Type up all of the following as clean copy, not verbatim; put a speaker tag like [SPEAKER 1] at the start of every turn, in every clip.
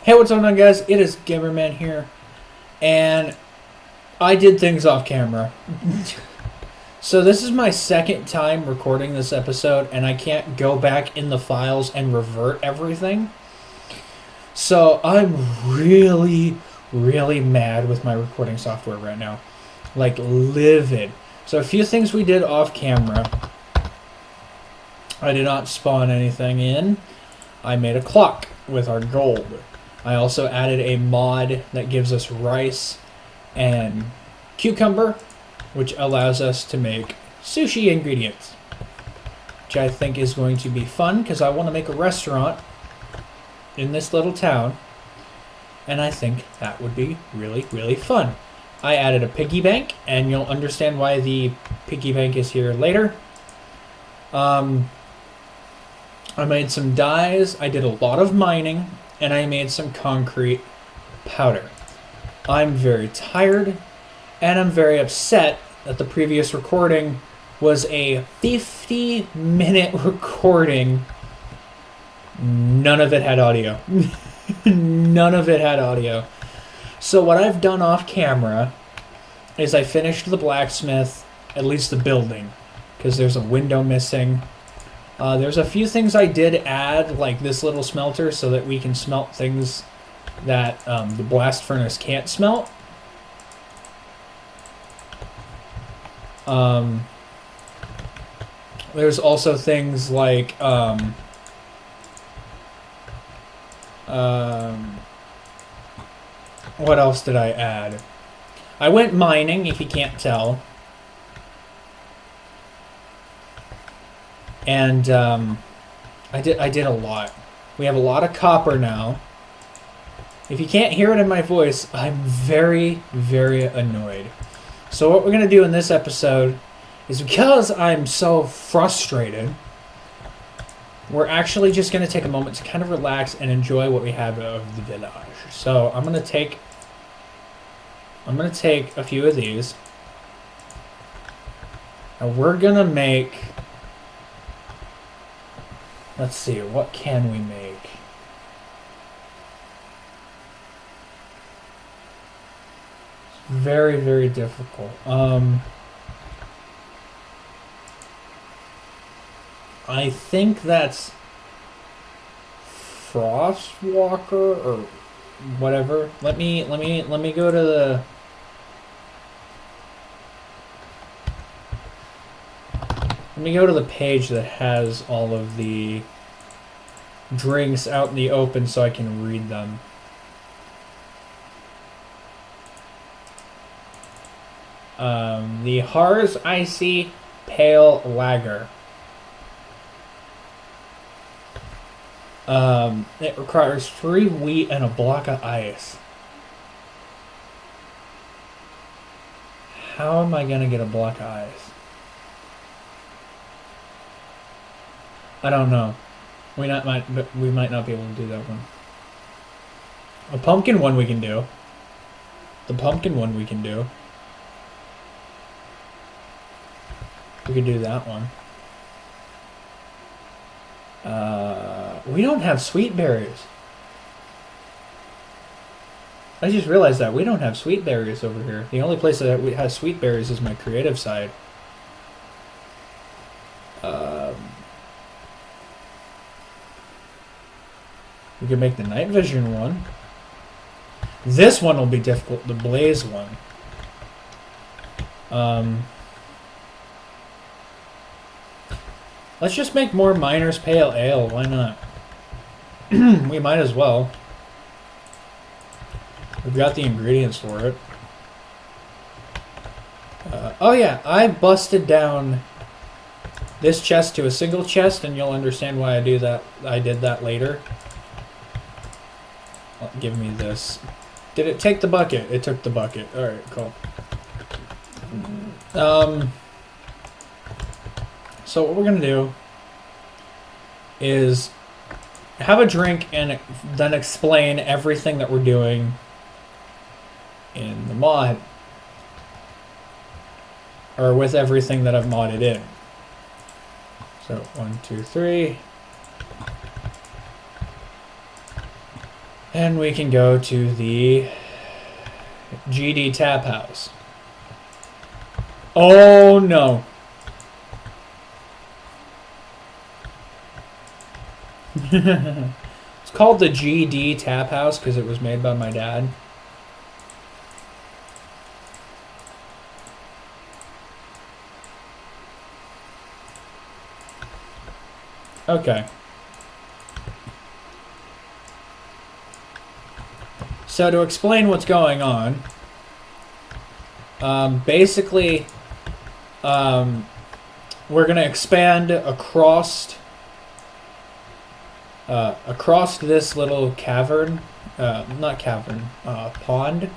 [SPEAKER 1] Hey, what's going on, guys? It is Gamerman here, and I did things off camera. So this is my second time recording this episode, and I can't go back in the files and revert everything. So I'm really mad with my recording software right now. Like, livid. So a few things we did off camera. I did not spawn anything in. I made a clock with our gold. I also added a mod that gives us rice and cucumber, which allows us to make sushi ingredients, which I think is going to be fun because I want to make a restaurant in this little town, and I think that would be really fun. I added a piggy bank, and you'll understand why the piggy bank is here later. I made some dyes. I did a lot of mining. And I made some concrete powder. I'm very tired, and I'm very upset that the previous recording was a 50-minute recording. None of it had audio. None of it had audio. So what I've done off camera is I finished the blacksmith, at least the building, because there's a window missing. There's a few things I did add, like this little smelter, so that we can smelt things that the blast furnace can't smelt. There's also things like what else did I add? I went mining, if you can't tell. And I did a lot. We have a lot of copper now. If you can't hear it in my voice, I'm very annoyed. So what we're going to do in this episode is, because I'm so frustrated, we're actually just going to take a moment to kind of relax and enjoy what we have of the village. So I'm going to take a few of these. And we're going to make... Let's see, what can we make? It's very difficult. I think that's Frostwalker or whatever. Let me go to the... Let me go to the page that has all of the drinks out in the open so I can read them. The Harz Icy Pale Lager. It requires 3 wheat and a block of ice. How am I going to get a block of ice? I don't know. We might not be able to do that one. A pumpkin one we can do. The pumpkin one we can do. We could do that one. We don't have sweet berries. I just realized that we don't have sweet berries over here. The only place that has sweet berries is my creative side. We could make the night vision one. This one will be difficult, the blaze one. Let's just make more Miner's Pale Ale, why not? We might as well. We've got the ingredients for it. Oh yeah, I busted down this chest to a single chest, and you'll understand why I do that. I did that later. Give me this. Did it take the bucket? It took the bucket. Alright, cool. So what we're going to do is have a drink and then explain everything that we're doing in the mod. Or with everything that I've modded in. So, 1, 2, 3. And we can go to the GD Tap House. Oh no. It's called the GD Tap House because it was made by my dad. Okay. So to explain what's going on, basically, we're going to expand across this little cavern, pond,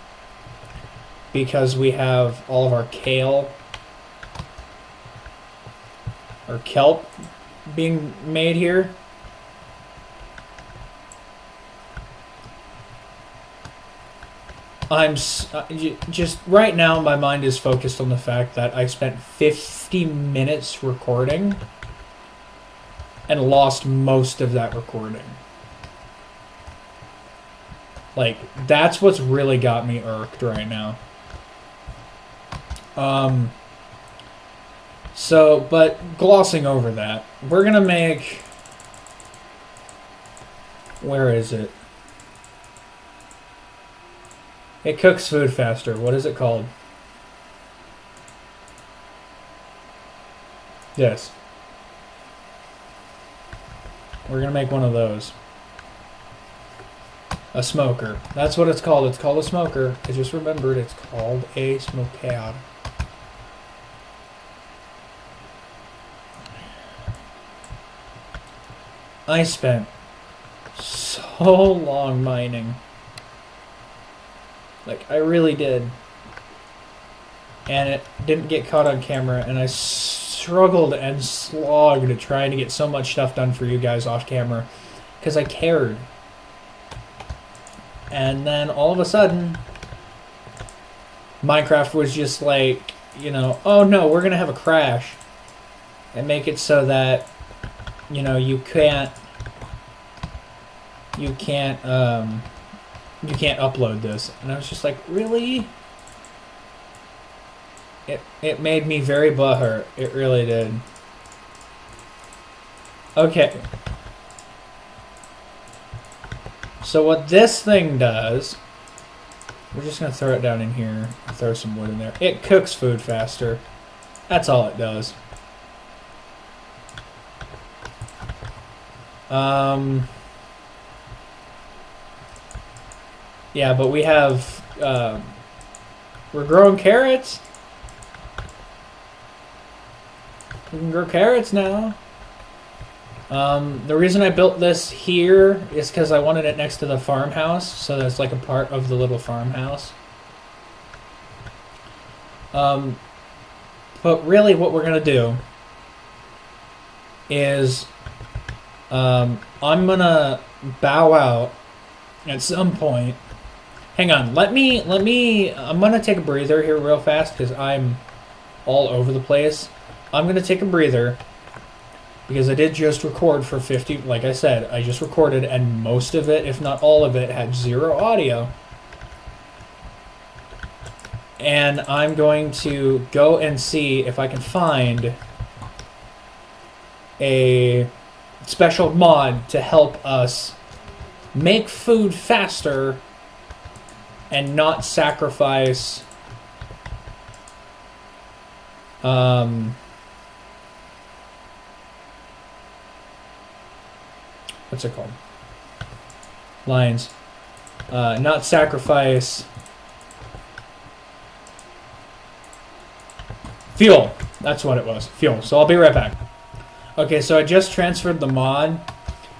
[SPEAKER 1] because we have all of our kale, or kelp, being made here. I'm just right now my mind is focused on the fact that I spent 50 minutes recording and lost most of that recording. Like, that's what's really got me irked right now. So, but glossing over that, we're gonna make... Where is it? It cooks food faster. What is it called? This. We're gonna make one of those. A smoker. That's what it's called. It's called a smoker. I just remembered it's called a smoker. I spent so long mining. Like, I really did. And it didn't get caught on camera, and I struggled and slogged trying to get so much stuff done for you guys off camera, because I cared. And then all of a sudden, Minecraft was just like, you know, oh no, we're going to have a crash. And make it so that, you know, you can't upload this. And I was just like, really? It made me very butthurt. It really did. Okay. So what this thing does, we're just going to throw it down in here and throw some wood in there. It cooks food faster. That's all it does. Yeah, but we have, we're growing carrots. We can grow carrots now. The reason I built this here is because I wanted it next to the farmhouse, so that's like a part of the little farmhouse. But really what we're going to do is I'm going to bow out at some point. Hang on, I'm going to take a breather here real fast because I'm all over the place. I'm going to take a breather because I did just record for 50, like I said, I just recorded and most of it, if not all of it, had zero audio. And I'm going to go and see if I can find a special mod to help us make food faster and not sacrifice what's it called? Lines. Not sacrifice fuel. That's what it was. Fuel. So I'll be right back. Okay, so I just transferred the mod.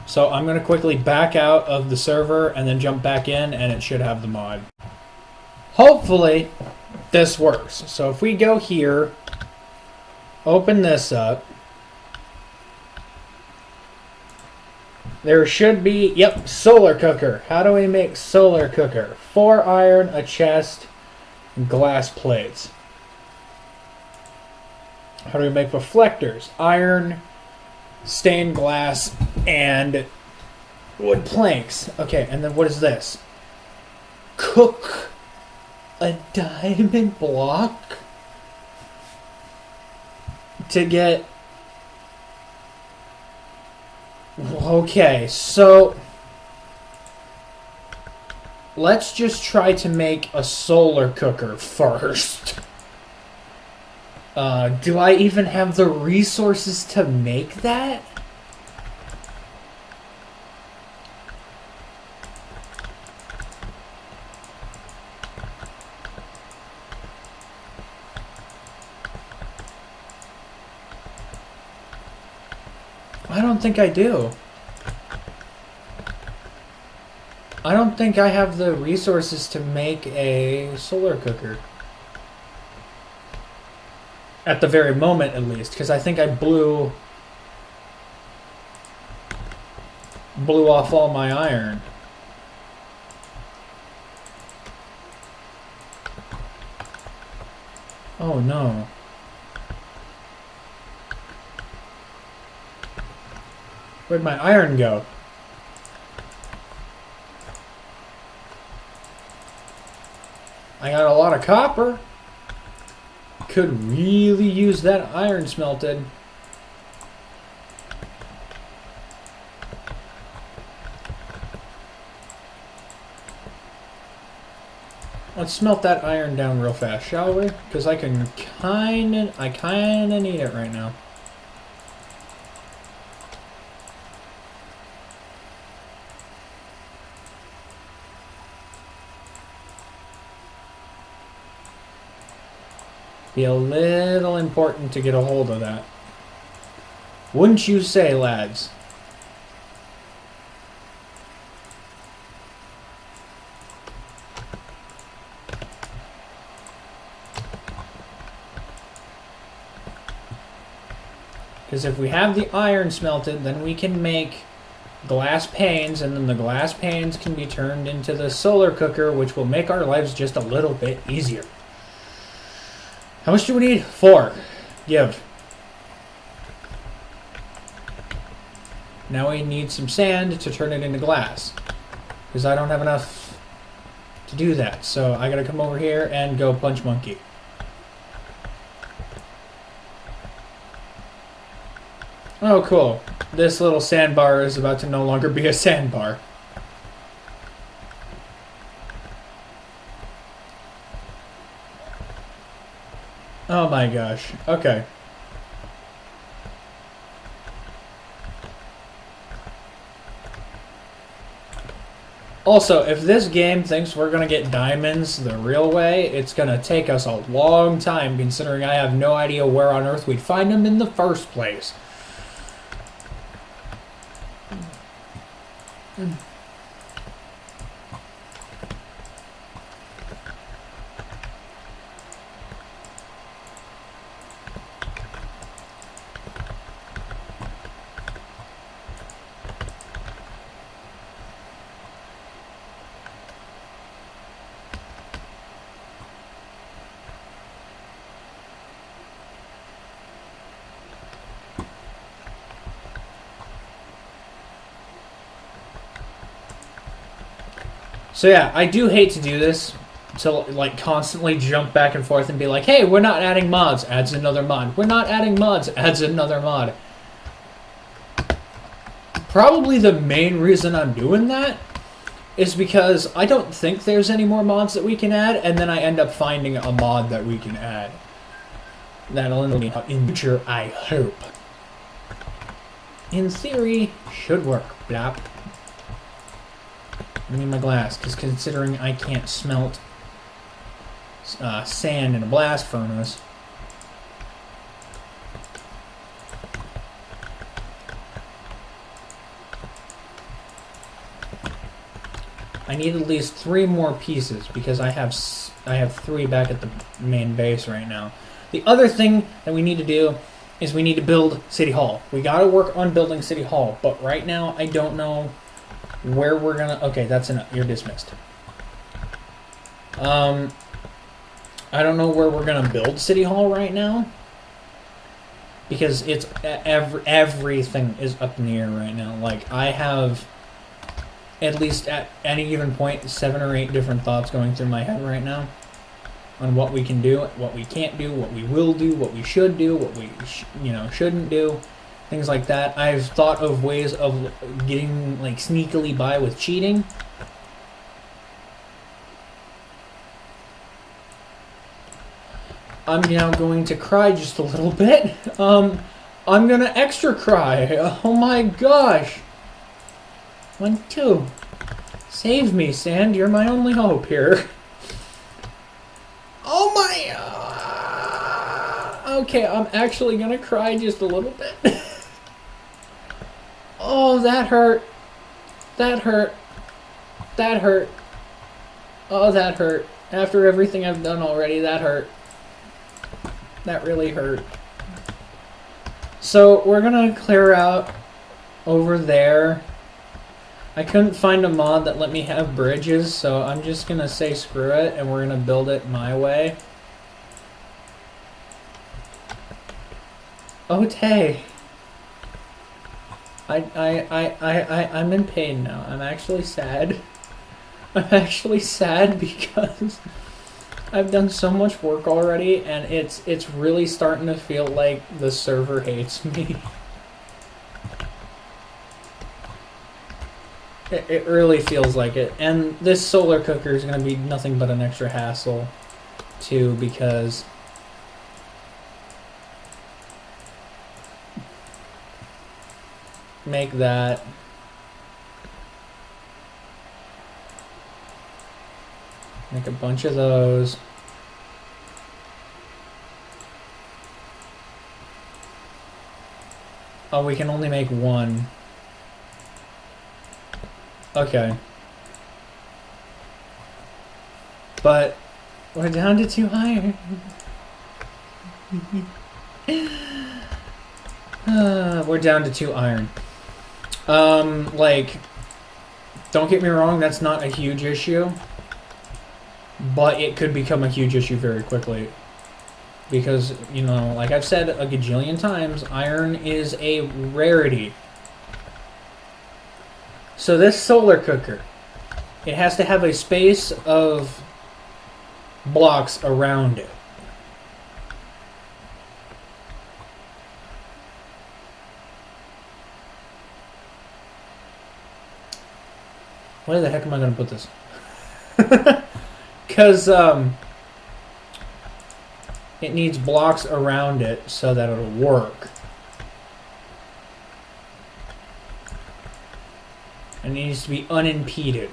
[SPEAKER 1] So I'm going to quickly back out of the server and then jump back in, and it should have the mod. Hopefully, this works. So if we go here, open this up, there should be, yep, solar cooker. How do we make solar cooker? 4 iron, a chest, and glass plates. How do we make reflectors? Iron, stained glass, and Wood planks. Okay, and then what is this? Cook a diamond block to get... Okay, so let's just try to make a solar cooker first. Do I even have the resources to make that? I don't think I do. I don't think I have the resources to make a solar cooker. At the very moment, at least, because I think I blew off all my iron. Oh no. Where'd my iron go? I got a lot of copper. Could really use that iron smelted. Let's smelt that iron down real fast, shall we? Because I kinda need it right now. Be a little important to get a hold of that. Wouldn't you say, lads? Because if we have the iron smelted, then we can make glass panes, and then the glass panes can be turned into the solar cooker, which will make our lives just a little bit easier. How much do we need? 4. Give. Now we need some sand to turn it into glass. Because I don't have enough to do that. So I gotta come over here and go punch monkey. Oh, cool. This little sandbar is about to no longer be a sandbar. Oh my gosh. Okay. Also, if this game thinks we're going to get diamonds the real way, it's going to take us a long time, considering I have no idea where on earth we'd find them in the first place. So yeah, I do hate to do this, to like constantly jump back and forth and be like, hey, we're not adding mods, adds another mod. We're not adding mods, adds another mod. Probably the main reason I'm doing that is because I don't think there's any more mods that we can add, and then I end up finding a mod that we can add. That'll in the future, I hope. In theory, should work. Blap. I need my glass, because considering I can't smelt sand in a blast furnace. I need at least 3 more pieces, because I have 3 back at the main base right now. The other thing that we need to do is we need to build City Hall. We gotta work on building City Hall, but right now I don't know where we're gonna... Okay, that's enough. You're dismissed. I don't know where we're gonna build City Hall right now, because it's everything is up in the air right now. Like, I have at least at any given point, 7 or 8 different thoughts going through my head right now on what we can do, what we can't do, what we will do, what we should do, what we shouldn't do, things like that. I've thought of ways of getting like sneakily by with cheating. I'm now going to cry just a little bit. I'm gonna extra cry. Oh my gosh. 1, 2. Save me, Sand. You're my only hope here. Oh my... okay, I'm actually gonna cry just a little bit. Oh, that hurt. That hurt. That hurt. Oh, that hurt. After everything I've done already, that hurt. That really hurt. So, we're gonna clear out over there. I couldn't find a mod that let me have bridges, so I'm just gonna say screw it, and we're gonna build it my way. Oh, Tay. I'm in pain now. I'm actually sad. I'm actually sad because I've done so much work already, and it's really starting to feel like the server hates me. It really feels like it. And this solar cooker is going to be nothing but an extra hassle, too, because make that. Make a bunch of those. Oh, we can only make one. Okay. But we're down to 2 iron. We're down to 2 iron. Like, don't get me wrong, that's not a huge issue. But it could become a huge issue very quickly. Because, you know, like I've said a gajillion times, iron is a rarity. So this solar cooker, it has to have a space of blocks around it. Where the heck am I going to put this? Because it needs blocks around it so that it'll work. And it needs to be unimpeded.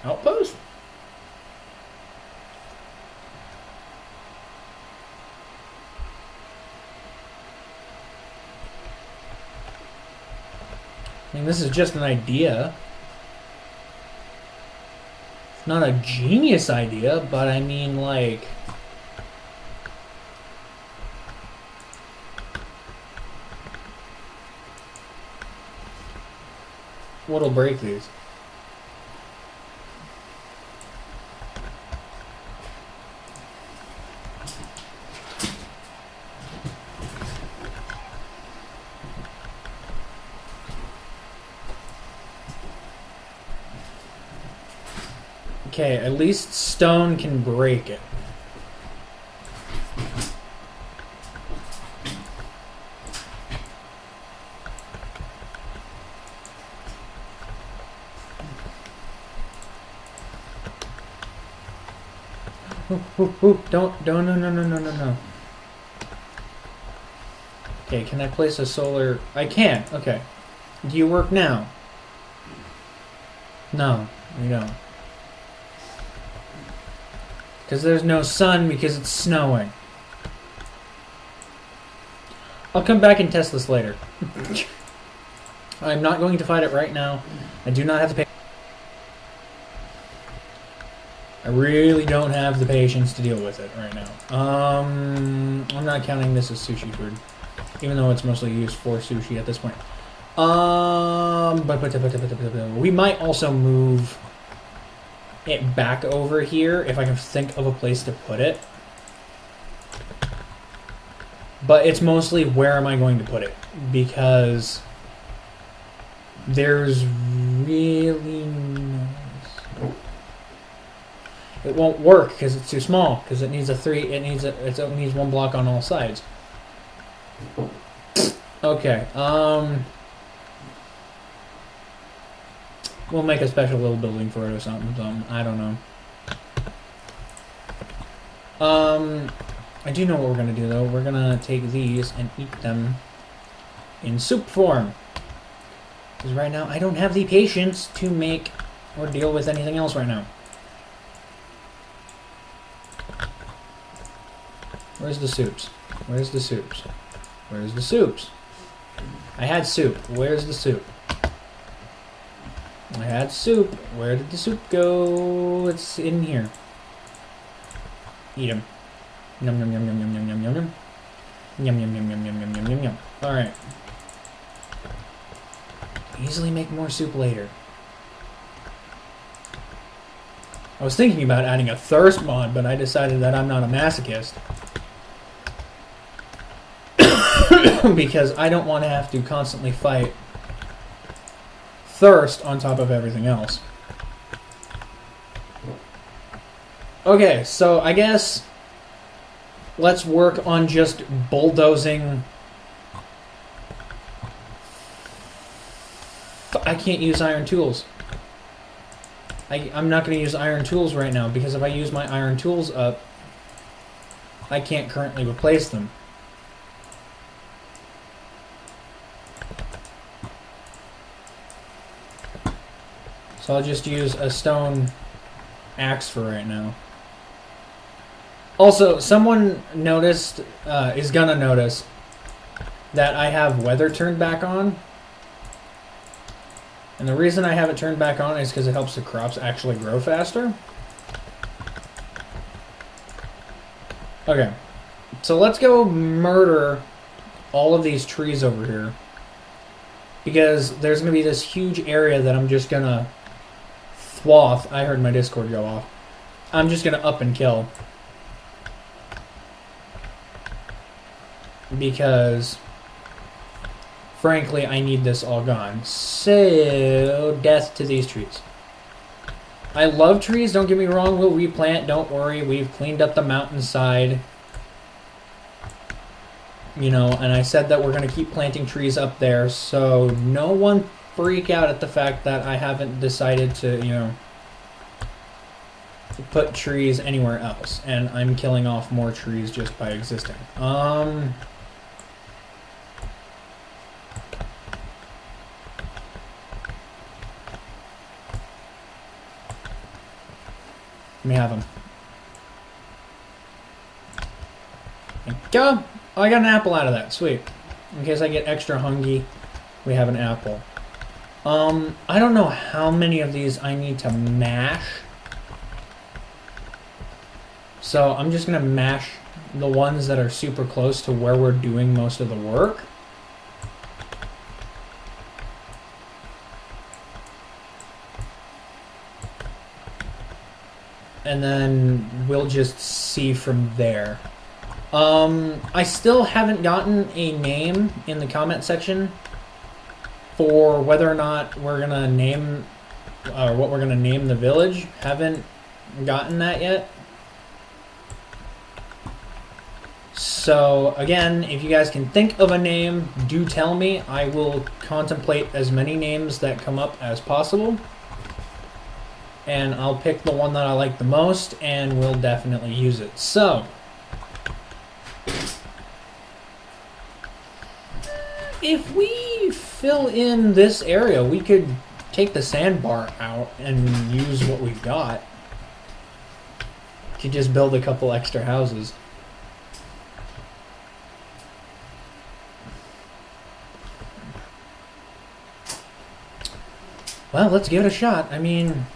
[SPEAKER 1] Outpost? I mean, this is just an idea. It's not a genius idea, but I mean, like... what'll break these? Okay, at least stone can break it. Ooh, no. Okay, can I place a solar... I can, okay. Do you work now? No, you don't. Because there's no sun because it's snowing. I'll come back and test this later. I'm not going to fight it right now. I do not have the patience. I really don't have the patience to deal with it right now. I'm not counting this as sushi food, even though it's mostly used for sushi at this point. We might also move it back over here if I can think of a place to put it. But it's mostly where am I going to put it, because There's really no... It won't work because it's too small. Because it needs it only needs one block on all sides. Okay. We'll make a special little building for it or something. I don't know. I do know what we're gonna do though. We're gonna take these and eat them in soup form. Because right now I don't have the patience to make or deal with anything else right now. Where's the soups? Where's the soups? Where's the soups? I had soup. Where's the soup? I had soup. Where did the soup go? It's in here. Eat them. Yum yum yum yum yum yum yum yum yum. Yum yum yum yum yum yum yum yum yum. Alright. Easily make more soup later. I was thinking about adding a thirst mod, but I decided that I'm not a masochist. Because I don't want to have to constantly fight thirst on top of everything else. Okay, so I guess let's work on just bulldozing. I can't use iron tools. I'm not going to use iron tools right now because if I use my iron tools up, I can't currently replace them. So I'll just use a stone axe for right now. Also, someone noticed, is gonna notice, that I have weather turned back on. And the reason I have it turned back on is because it helps the crops actually grow faster. Okay, so let's go murder all of these trees over here. Because there's gonna be this huge area that I'm just gonna swath. I heard my Discord go off. I'm just gonna up and kill. Because, frankly, I need this all gone. So, death to these trees. I love trees, don't get me wrong. We'll replant, don't worry. We've cleaned up the mountainside. You know, and I said that we're going to keep planting trees up there. So, no one freak out at the fact that I haven't decided to, you know, put trees anywhere else. And I'm killing off more trees just by existing. Let me have them. There we go. Oh, I got an apple out of that. Sweet. In case I get extra hungry, we have an apple. I don't know how many of these I need to mash. So I'm just going to mash the ones that are super close to where we're doing most of the work. And then we'll just see from there. I still haven't gotten a name in the comment section for whether or not we're gonna name, or what we're gonna name the village. Haven't gotten that yet. So again, if you guys can think of a name, do tell me. I will contemplate as many names that come up as possible. And I'll pick the one that I like the most, and we'll definitely use it. So, if we fill in this area, we could take the sandbar out and use what we've got to just build a couple extra houses. Well, let's give it a shot. I mean...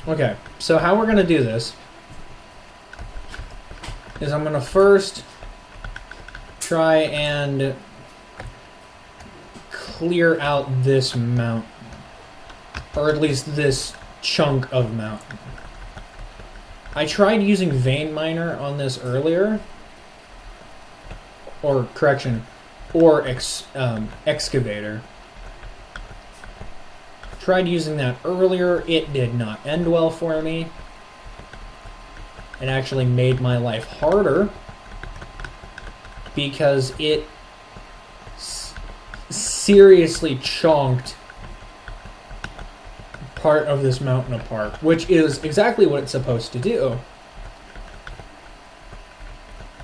[SPEAKER 1] Okay, so how we're going to do this is I'm going to first try and clear out this mountain, or at least this chunk of mountain. I tried using vein miner on this earlier, or correction, or excavator. Tried using that earlier. It did not end well for me. It actually made my life harder because it seriously chonked part of this mountain apart, which is exactly what it's supposed to do.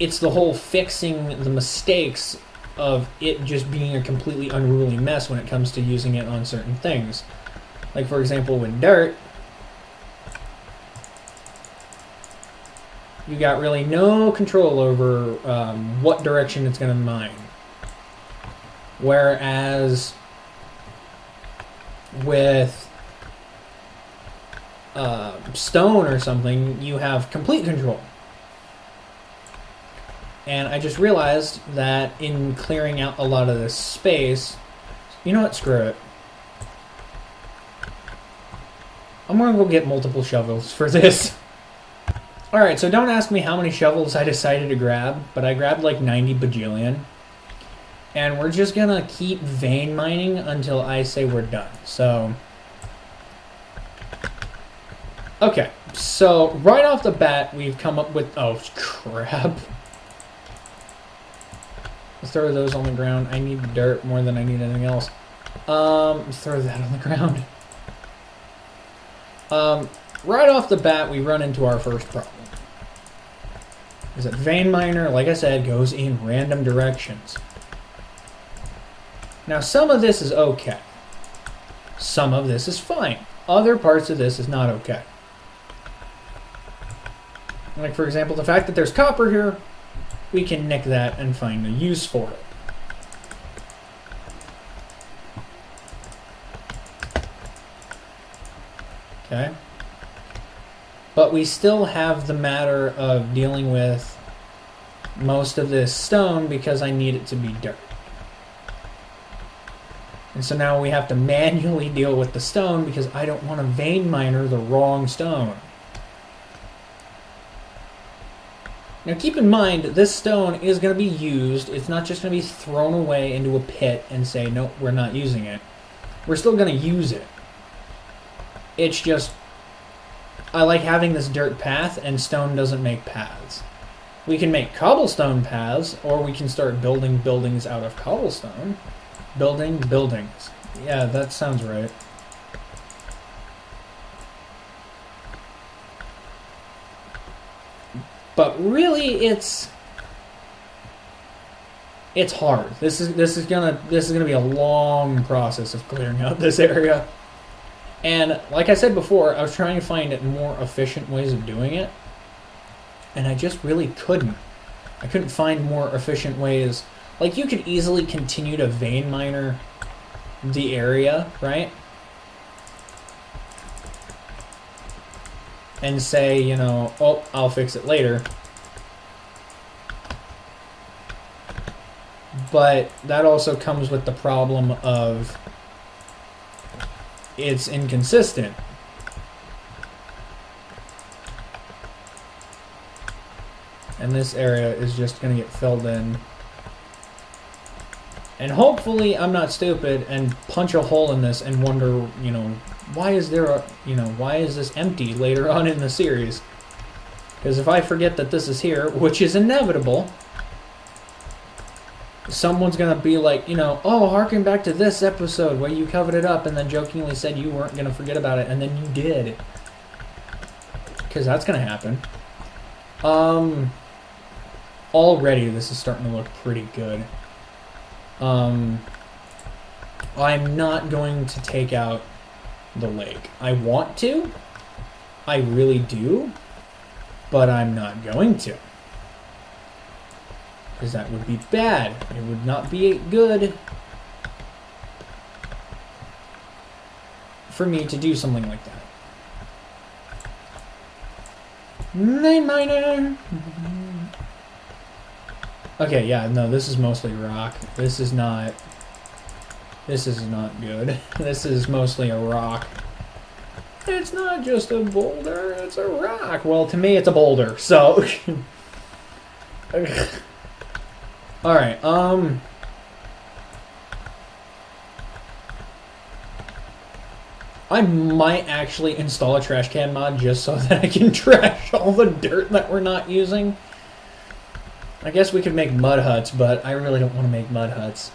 [SPEAKER 1] It's the whole fixing the mistakes of it just being a completely unruly mess when it comes to using it on certain things. Like, for example, with dirt, you got really no control over what direction it's going to mine. Whereas with stone or something, you have complete control. And I just realized that in clearing out a lot of this space, you know what, screw it. I'm gonna go get multiple shovels for this. Alright, so don't ask me how many shovels I decided to grab, but I grabbed like 90 bajillion. And we're just gonna keep vein mining until I say we're done. So, okay, so right off the bat, we've come up with, oh crap. Let's throw those on the ground. I need dirt more than I need anything else. Let's throw that on the ground. Right off the bat, we run into our first problem. Is that vein miner, like I said, goes in random directions. Now, some of this is okay. Some of this is fine. Other parts of this is not okay. Like, for example, the fact that there's copper here, we can nick that and find a use for it. Okay. But we still have the matter of dealing with most of this stone because I need it to be dirt. And so now we have to manually deal with the stone because I don't want to vein miner the wrong stone. Now keep in mind, this stone is going to be used. It's not just going to be thrown away into a pit and say, nope, we're not using it. We're still going to use it. It's just, I like having this dirt path, and stone doesn't make paths. We can make cobblestone paths, or we can start building buildings out of cobblestone. Building buildings. Yeah, that sounds right. But really, it's hard. This is gonna be a long process of clearing out this area. And like I said before, I was trying to find more efficient ways of doing it, and I just really couldn't. I couldn't find more efficient ways. Like, you could easily continue to vein miner the area, right? And say, you know, oh, I'll fix it later. But that also comes with the problem of it's inconsistent. And this area is just going to get filled in. And hopefully I'm not stupid and punch a hole in this and wonder, you know, why is this empty later on in the series? Because if I forget that this is here, which is inevitable, someone's going to be like, you know, oh, harken back to this episode where you covered it up and then jokingly said you weren't going to forget about it, and then you did. Because that's going to happen. Already this is starting to look pretty good. I'm not going to take out the lake. I want to. I really do. But I'm not going to. Because that would be bad. It would not be good for me to do something like that. Vein miner! Okay, yeah, no, this is mostly rock. This is not good. This is mostly a rock. It's not just a boulder, it's a rock. Well, to me, it's a boulder, so... Alright, I might actually install a trash can mod just so that I can trash all the dirt that we're not using. I guess we could make mud huts, but I really don't want to make mud huts.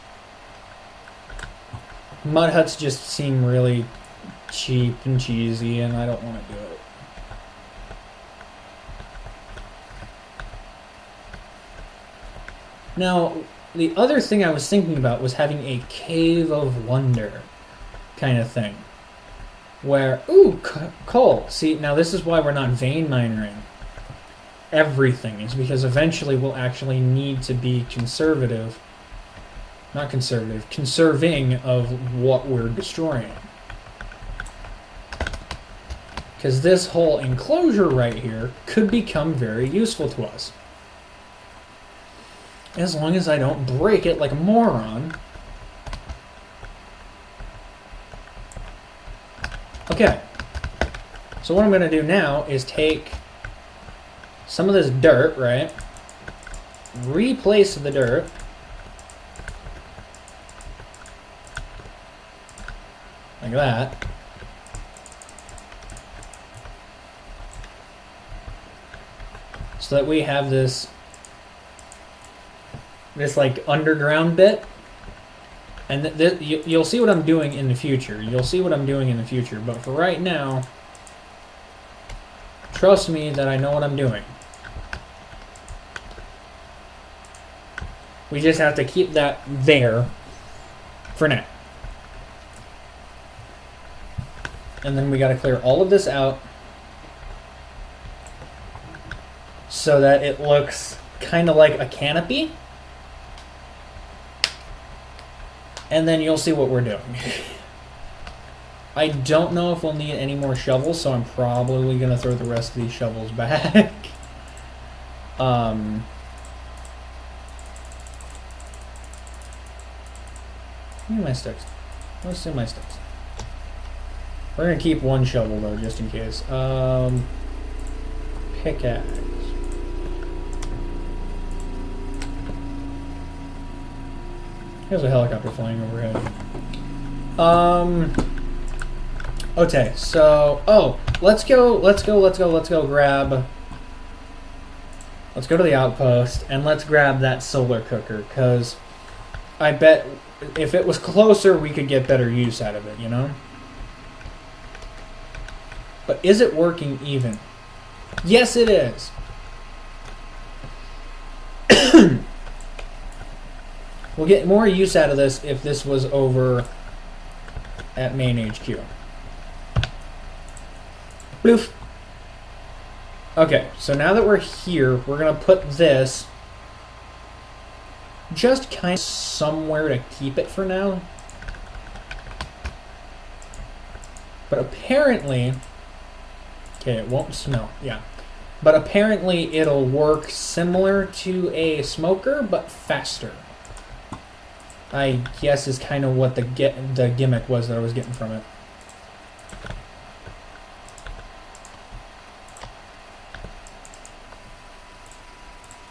[SPEAKER 1] Mud huts just seem really cheap and cheesy, and I don't want to do it. Now, the other thing I was thinking about was having a cave of wonder kind of thing. Where, ooh, coal. See, now this is why we're not vein minering everything, is because eventually we'll actually need to be conservative. Not conservative, conserving of what we're destroying. Because this whole enclosure right here could become very useful to us. As long as I don't break it like a moron. Okay. So what I'm going to do now is take some of this dirt, right? Replace the dirt. Like that. So that we have this like underground bit. And you'll see what I'm doing in the future. You'll see what I'm doing in the future. But for right now, trust me that I know what I'm doing. We just have to keep that there for now. And then we got to clear all of this out so that it looks kind of like a canopy. And then you'll see what we're doing. I don't know if we'll need any more shovels, so I'm probably going to throw the rest of these shovels back. Give me my sticks. Let's do my sticks. We're going to keep one shovel, though, just in case. Pickaxe. There's a helicopter flying overhead. Okay, so let's go grab. Let's go to the outpost and let's grab that solar cooker, because I bet if it was closer we could get better use out of it, you know? But is it working even? Yes, it is. We'll get more use out of this if this was over at main HQ. Bloof. Okay, so now that we're here, we're going to put this just kind of somewhere to keep it for now. But apparently, okay, it won't smell, yeah. But apparently it'll work similar to a smoker, but faster. I guess is kind of what the gimmick was that I was getting from it.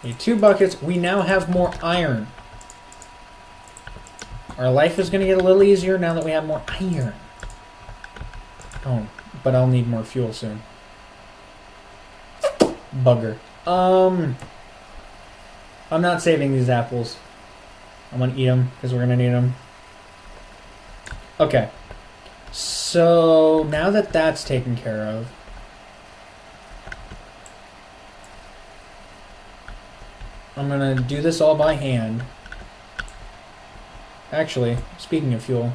[SPEAKER 1] Okay, 2 buckets. We now have more iron. Our life is going to get a little easier now that we have more iron. Oh, but I'll need more fuel soon. Bugger. I'm not saving these apples. I'm going to eat them because we're going to need them. Okay. So now that that's taken care of, I'm going to do this all by hand. Actually, speaking of fuel.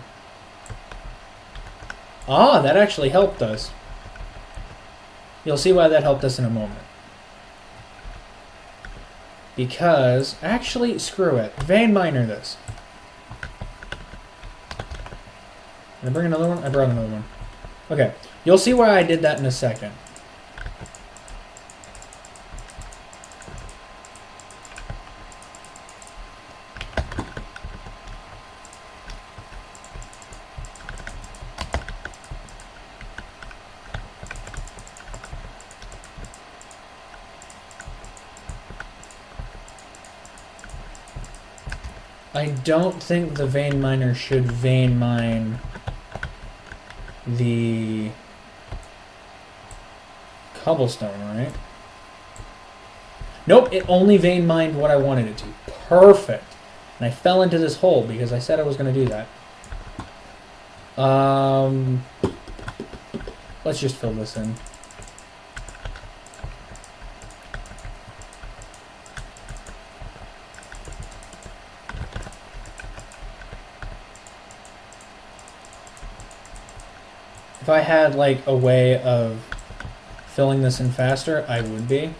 [SPEAKER 1] Ah, that actually helped us. You'll see why that helped us in a moment. Because, actually, screw it. Vein miner this. Did I bring another one? I brought another one. Okay. You'll see why I did that in a second. I don't think the vein miner should vein mine the cobblestone, right? Nope, it only vein mined what I wanted it to. Perfect. And I fell into this hole because I said I was going to do that. Let's just fill this in. If I had like a way of filling this in faster, I would be.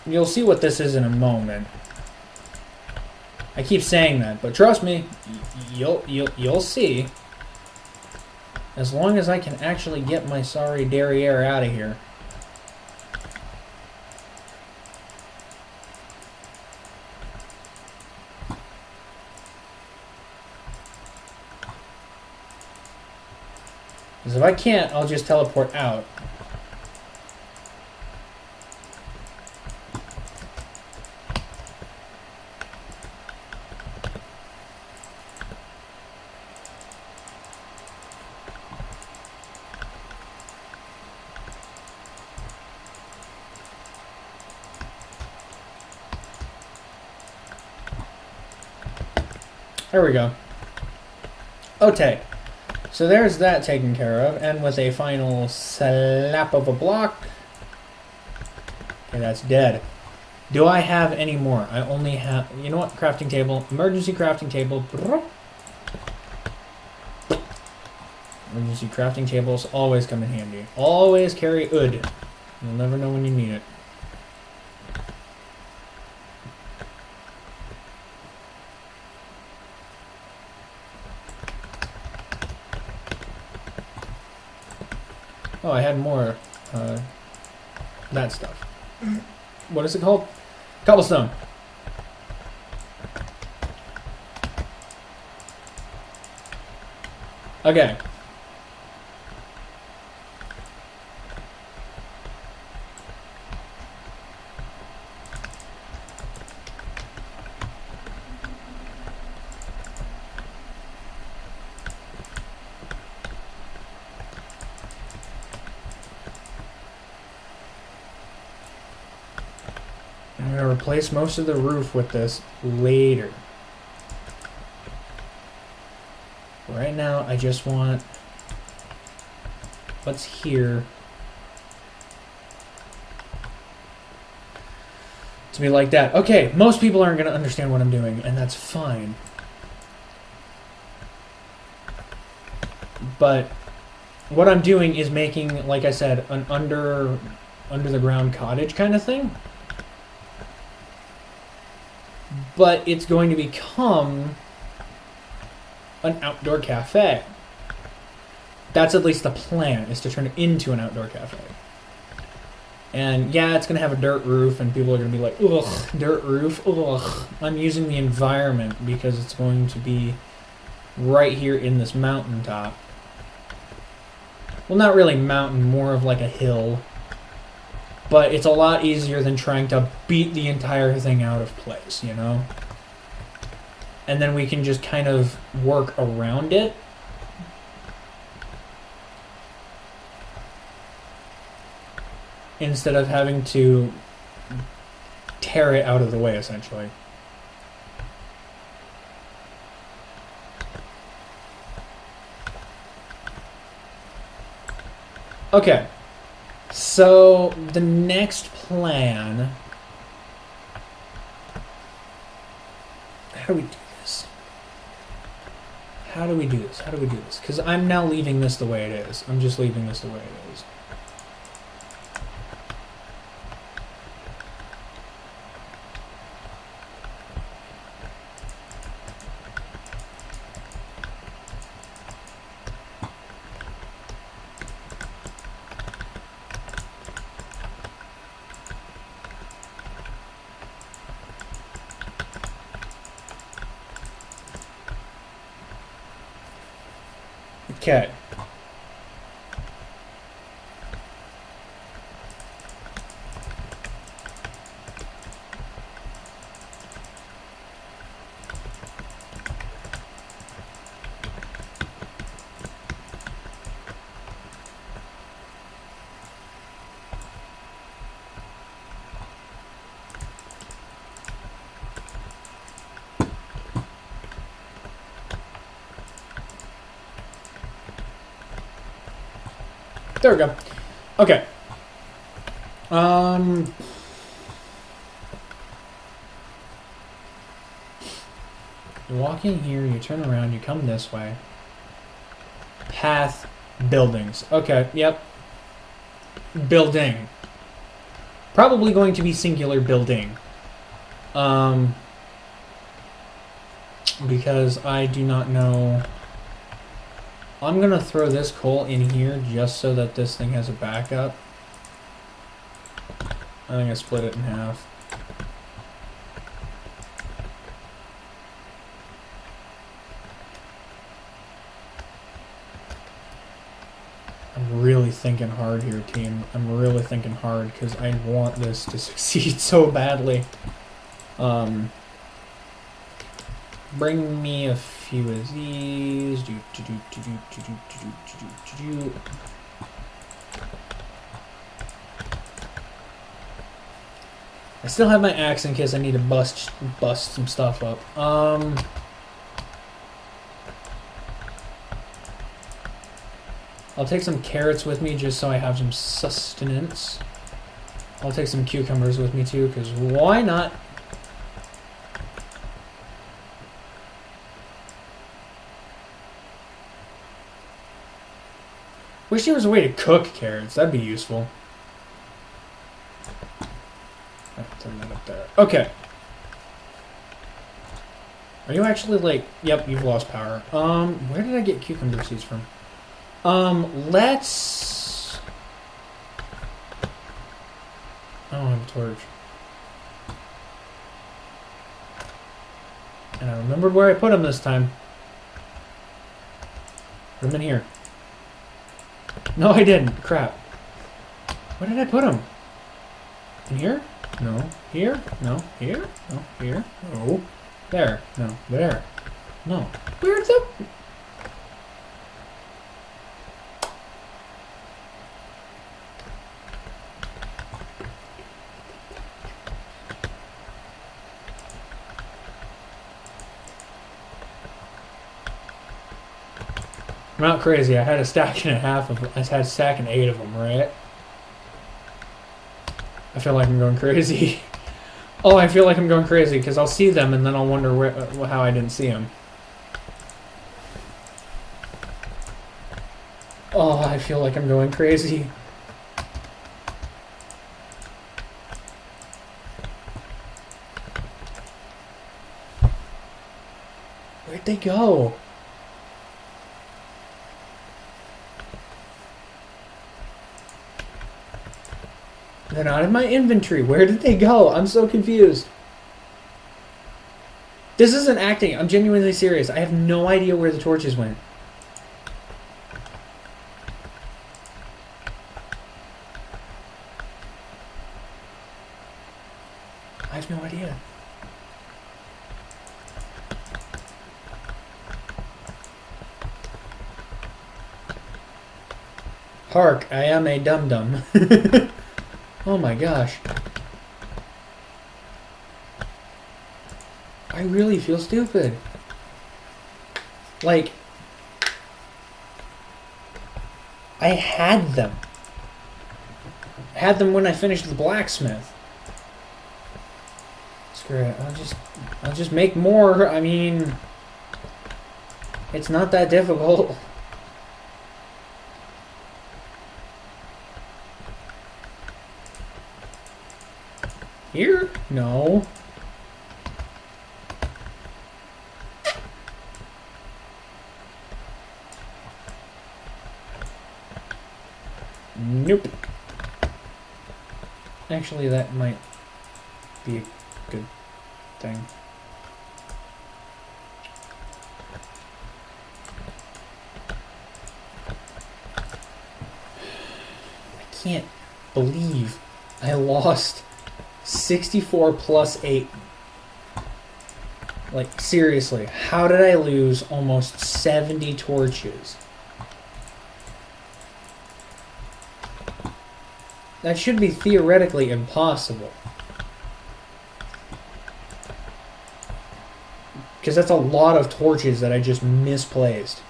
[SPEAKER 1] You'll see what this is in a moment. I keep saying that, but trust me, you'll see. As long as I can actually get my sorry derriere out of here. Because if I can't, I'll just teleport out. There we go. Okay. So there's that taken care of, and with a final slap of a block. Okay, that's dead. Do I have any more? I only have... You know what? Crafting table. Emergency crafting table. Emergency crafting tables always come in handy. Always carry wood. You'll never know when you need it. Oh, I had more that stuff. What is it called? Cobblestone. Okay. I'm going to replace most of the roof with this later. Right now, I just want what's here to be like that. Okay, most people aren't going to understand what I'm doing, and that's fine. But what I'm doing is making, like I said, an under the ground cottage kind of thing. But it's going to become an outdoor cafe. That's at least the plan, is to turn it into an outdoor cafe. And yeah, it's going to have a dirt roof, and people are going to be like, ugh, dirt roof, ugh. I'm using the environment because it's going to be right here in this mountaintop. Well, not really mountain, more of like a hill. But it's a lot easier than trying to beat the entire thing out of place, you know? And then we can just kind of work around it. Instead of having to tear it out of the way, essentially. Okay. So, the next plan... How do we do this? How do we do this? How do we do this? Because I'm now leaving this the way it is. I'm just leaving this the way it is. Okay. There we go. Okay. You walk in here, you turn around, you come this way. Path, buildings. Okay, yep. Building. Probably going to be singular building. Because I do not know. I'm going to throw this coal in here just so that this thing has a backup. I think I split it in half. I'm really thinking hard here, team. I'm really thinking hard because I want this to succeed so badly. Bring me a few of these. I still have my axe in case I need to bust some stuff up. I'll take some carrots with me just so I have some sustenance. I'll take some cucumbers with me too, because why not? Wish there was a way to cook carrots. That'd be useful. Turn that up there. Okay. Are you actually like... Yep, you've lost power. Where did I get cucumber seeds from? Let's... I don't have a torch. And I remembered where I put them this time. Put them in here. No, I didn't. Crap. Where did I put them? In here? No. Here? No. Here? No. Here? No. There. No. There. No. Where's the... I'm not crazy. I had a stack and a half of... I had a stack and 8 of them, right? I feel like I'm going crazy. Oh, I feel like I'm going crazy because I'll see them and then I'll wonder where, how I didn't see them. Oh, I feel like I'm going crazy. Where'd they go? They're not in my inventory. Where did they go? I'm so confused. This isn't acting. I'm genuinely serious. I have no idea where the torches went. I have no idea. Hark, I am a dum-dum. Oh my gosh. I really feel stupid. Like, I had them. I had them when I finished the blacksmith. Screw it. I'll just make more. I mean, it's not that difficult. Here? No. Nope. Actually, that might be a good thing. I can't believe I lost 64 plus 8. Like, seriously, how did I lose almost 70 torches? That should be theoretically impossible. Because that's a lot of torches that I just misplaced.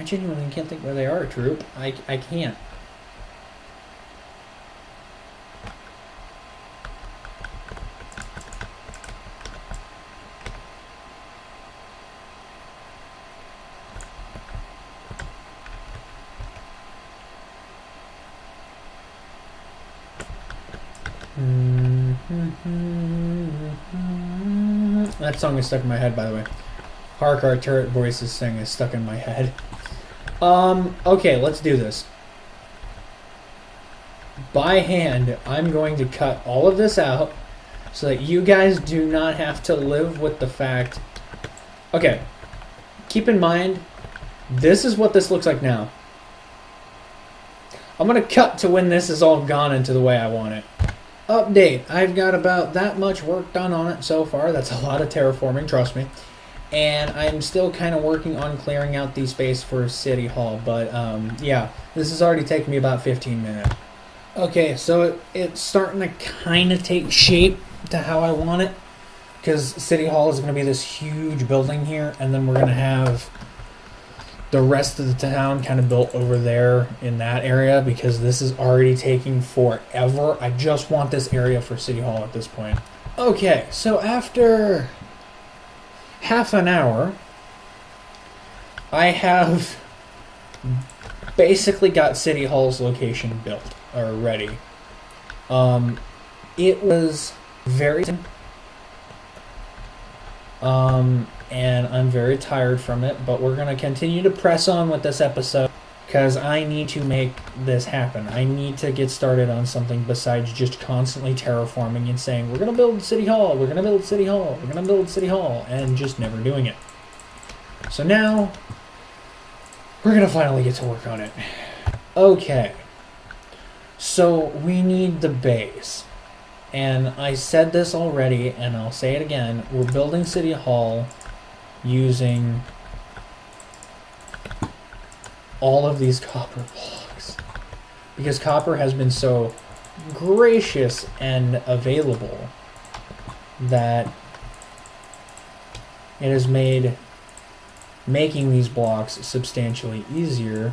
[SPEAKER 1] genuinely can't think where they are, Troop. I can't. That song is stuck in my head, by the way. Hark Our Turret Voices thing is stuck in my head. Okay, let's do this. By hand, I'm going to cut all of this out so that you guys do not have to live with the fact... Okay, keep in mind, this is what this looks like now. I'm going to cut to when this is all gone into the way I want it. Update. I've got about that much work done on it so far. That's a lot of terraforming, trust me. And I'm still kind of working on clearing out the space for City Hall. But, yeah, this has already taken me about 15 minutes. Okay, so it's starting to kind of take shape to how I want it. Because City Hall is going to be this huge building here. And then we're going to have the rest of the town kind of built over there in that area. Because this is already taking forever. I just want this area for City Hall at this point. Okay, so after half an hour, I have basically got City Hall's location built or ready. It was very and I'm very tired from it, but we're going to continue to press on with this episode because I need to make this happen. I need to get started on something besides just constantly terraforming and saying, we're going to build City Hall, we're going to build City Hall, we're going to build City Hall, and just never doing it. So now, we're going to finally get to work on it. Okay. So, we need the base. And I said this already, and I'll say it again. We're building City Hall using all of these copper blocks. Because copper has been so gracious and available that it has made making these blocks substantially easier.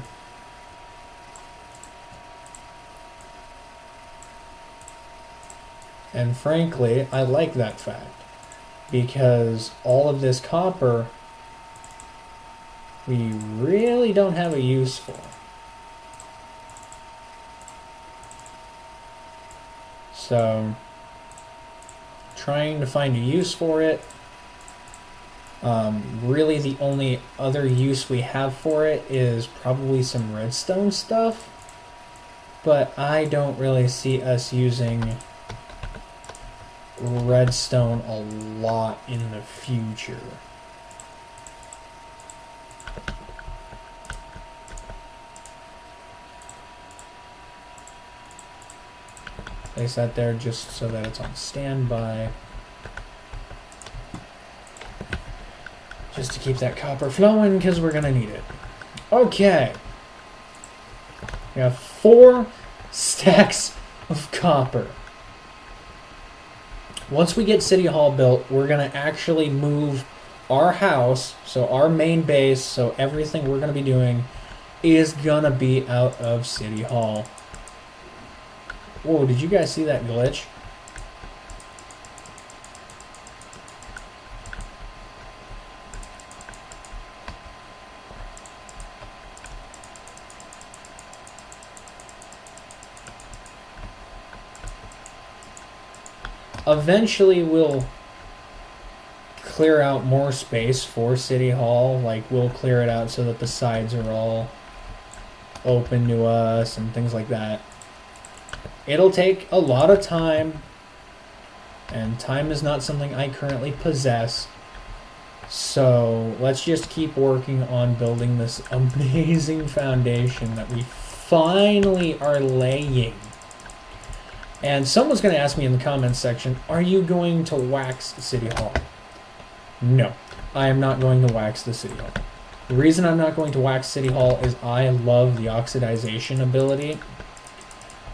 [SPEAKER 1] And frankly, I like that fact. Because all of this copper, we really don't have a use for. So, trying to find a use for it. Really the only other use we have for it is probably some redstone stuff. But I don't really see us using redstone a lot in the future. Place that there just so that it's on standby. Just to keep that copper flowing because we're going to need it. Okay. We have 4 stacks of copper. Once we get City Hall built, we're going to actually move our house, so our main base, so everything we're going to be doing is going to be out of City Hall. Whoa, did you guys see that glitch? Eventually we'll clear out more space for City Hall. Like, we'll clear it out so that the sides are all open to us and things like that. It'll take a lot of time, and time is not something I currently possess. So let's just keep working on building this amazing foundation that we finally are laying. And someone's going to ask me in the comments section, are you going to wax City Hall? No, I am not going to wax the City Hall. The reason I'm not going to wax City Hall is I love the oxidization ability.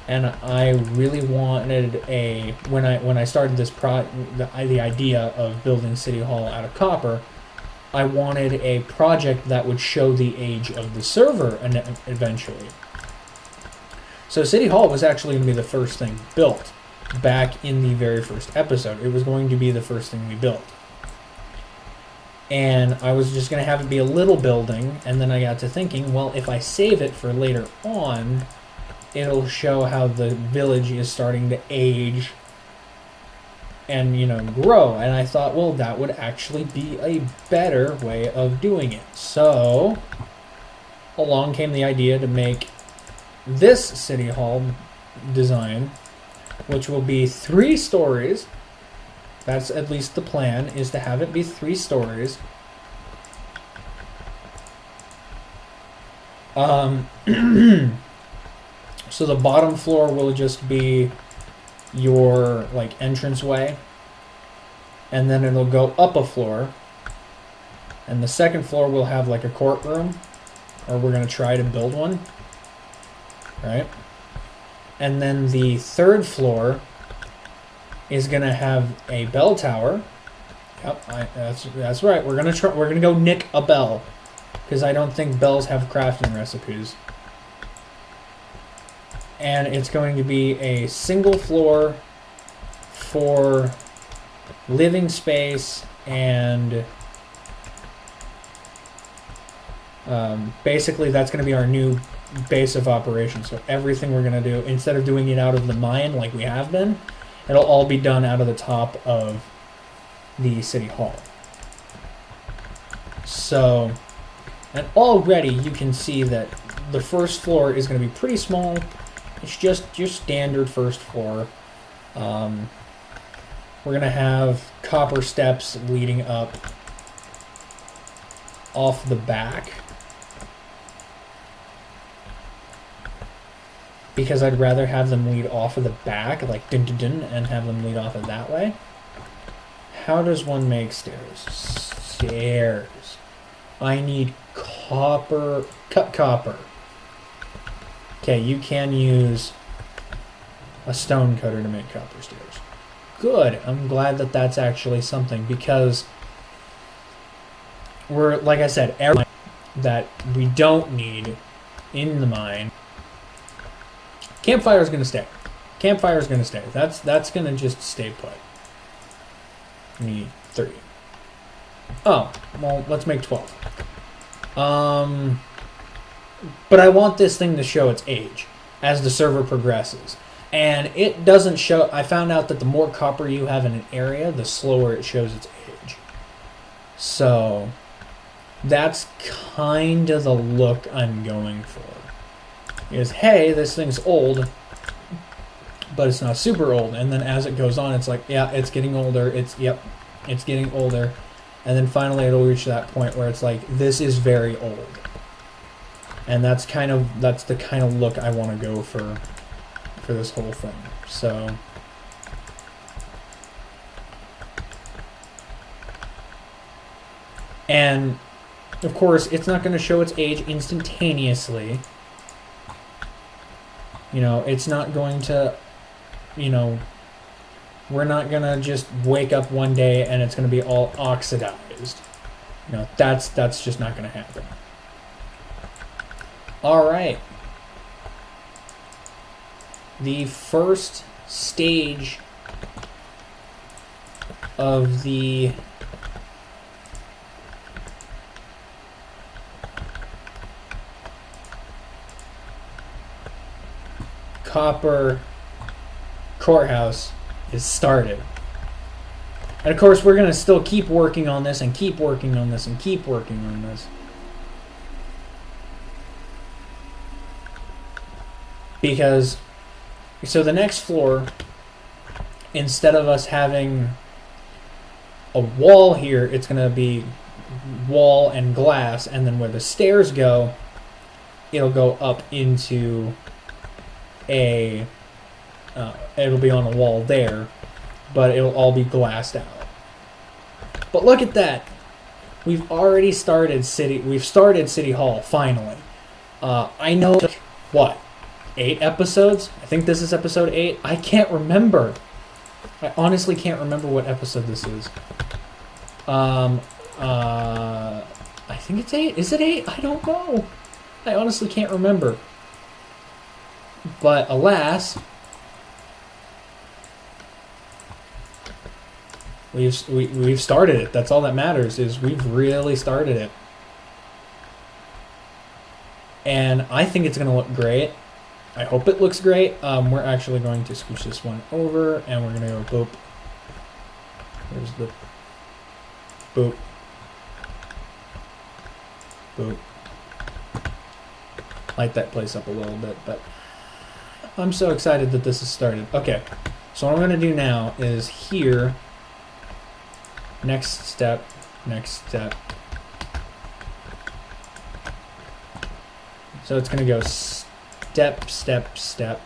[SPEAKER 1] And I really wanted when I started this the idea of building City Hall out of copper, I wanted a project that would show the age of the server eventually. So City Hall was actually going to be the first thing built back in the very first episode. It was going to be the first thing we built. And I was just going to have it be a little building, and then I got to thinking, well, if I save it for later on, it'll show how the village is starting to age and, grow. And I thought, well, that would actually be a better way of doing it. So, along came the idea to make this City Hall design, which will be 3 stories. That's at least the plan, is to have it be 3 stories. So the bottom floor will just be your entranceway, and then it'll go up a floor, and the second floor will have a courtroom, or we're going to try to build one, right? And then the third floor is going to have a bell tower. Yep, that's right. We're gonna go nick a bell, because I don't think bells have crafting recipes. And it's going to be a single floor for living space, and basically that's going to be our new base of operations. So everything we're going to do, instead of doing it out of the mine like we have been, it'll all be done out of the top of the City Hall. So, and already you can see that the first floor is going to be pretty small. It's just your standard first floor. We're going to have copper steps leading up off the back, because I'd rather have them lead off of the back, like dun dun dun, and have them lead off of that way. How does one make stairs? Stairs. I need copper. Cut copper. Okay, you can use a stone cutter to make copper stairs. Good. I'm glad that that's actually something, because we're, like I said, everything that we don't need in the mine. Campfire is going to stay. Campfire is going to stay. That's going to just stay put. We need 3. Oh, well, let's make 12. But I want this thing to show its age as the server progresses. And it doesn't show... I found out that the more copper you have in an area, the slower it shows its age. So, that's kind of the look I'm going for. Is, hey, this thing's old, but it's not super old. And then as it goes on, it's like, yeah, it's getting older. It's getting older. And then finally it'll reach that point where it's like, this is very old. And that's the kind of look I want to go for this whole thing. So, and of course, it's not going to show its age instantaneously. It's not going to, we're not going to just wake up one day and it's going to be all oxidized. That's just not going to happen. All right. The first stage of the Copper Courthouse is started. And of course, we're going to still keep working on this and keep working on this and keep working on this. Because, so the next floor, instead of us having a wall here, it's going to be wall and glass, and then where the stairs go, it'll go up into a, it'll be on a wall there, but it'll all be glassed out. But look at that. We've started City Hall, finally. I know, what, 8 episodes? I think this is episode 8. I can't remember. I honestly can't remember what episode this is. I think it's 8. Is it 8? I don't know. I honestly can't remember. But alas, we've started it. That's all that matters, is we've really started it. And I think it's going to look great. I hope it looks great. We're actually going to scooch this one over, and we're going to go boop. There's the boop. Boop. Light that place up a little bit, but I'm so excited that this has started. Okay, so what I'm going to do now is here, next step, next step. So it's going to go step, step, step,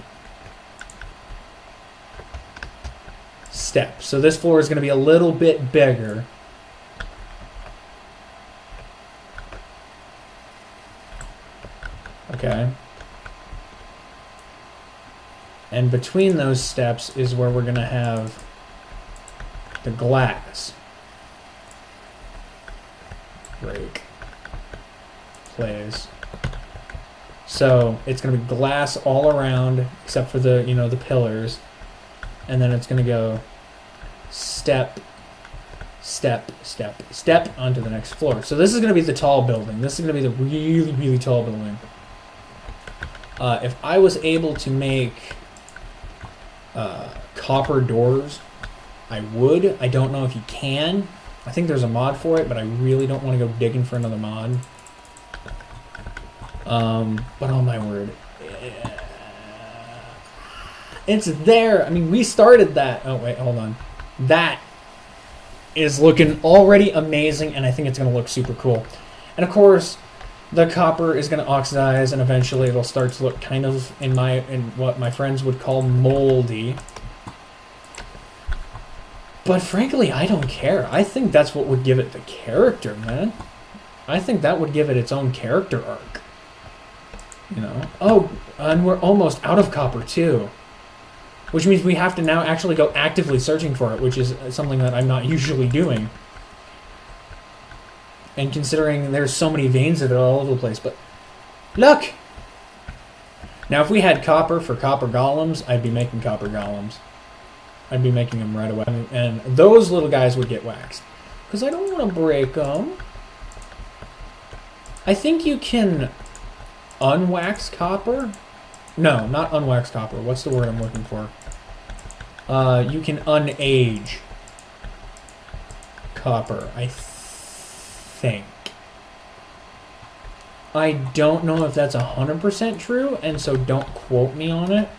[SPEAKER 1] step. So this floor is going to be a little bit bigger. Okay. And between those steps is where we're going to have the glass. Break. Plays. So it's going to be glass all around except for the, you know, the pillars. And then it's going to go step, step, step, step onto the next floor. So this is going to be the tall building. This is going to be the really, really tall building. If I was able to make copper doors, I would. I don't know if you can. I think there's a mod for it, but I really don't want to go digging for another mod. But oh my word. It's there. I mean, we started that. Oh, wait, hold on. That is looking already amazing, and I think it's going to look super cool. And of course, the copper is going to oxidize, and eventually it'll start to look kind of in what my friends would call moldy. But frankly, I don't care. I think that's what would give it the character, man. I think that would give it its own character arc. You know? Oh, and we're almost out of copper, too. Which means we have to now actually go actively searching for it, which is something that I'm not usually doing. And considering there's so many veins of it all over the place. But look! Now, if we had copper for copper golems, I'd be making copper golems. I'd be making them right away. And those little guys would get waxed. Because I don't want to break them. I think you can unwax copper. No, not unwax copper. What's the word I'm looking for? You can unage copper, I think. I don't know if that's 100% true, and so don't quote me on it.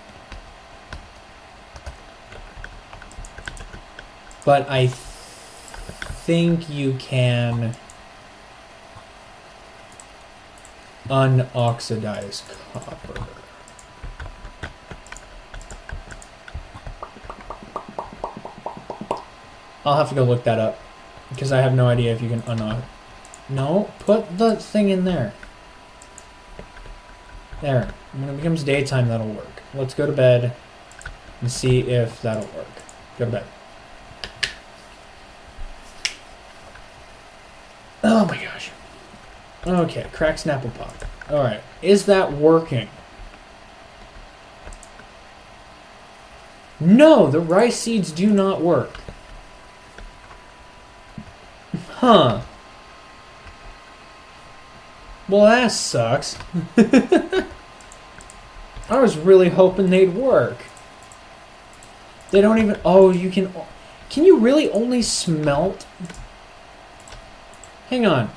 [SPEAKER 1] But I think you can unoxidize copper. I'll have to go look that up, because I have no idea if you can No, put the thing in there. There. When it becomes daytime, that'll work. Let's go to bed and see if that'll work. Go to bed. Oh my gosh. Okay, crack, snapple, pop. Alright, is that working? No, the rice seeds do not work. Huh. Well, that sucks. I was really hoping they'd work. They don't even... Oh, you can... Can you really only smelt... Hang on.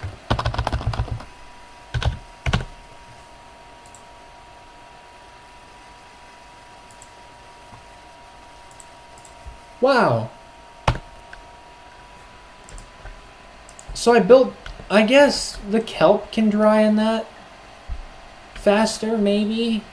[SPEAKER 1] Wow. So I built... I guess the kelp can dry in that faster, maybe?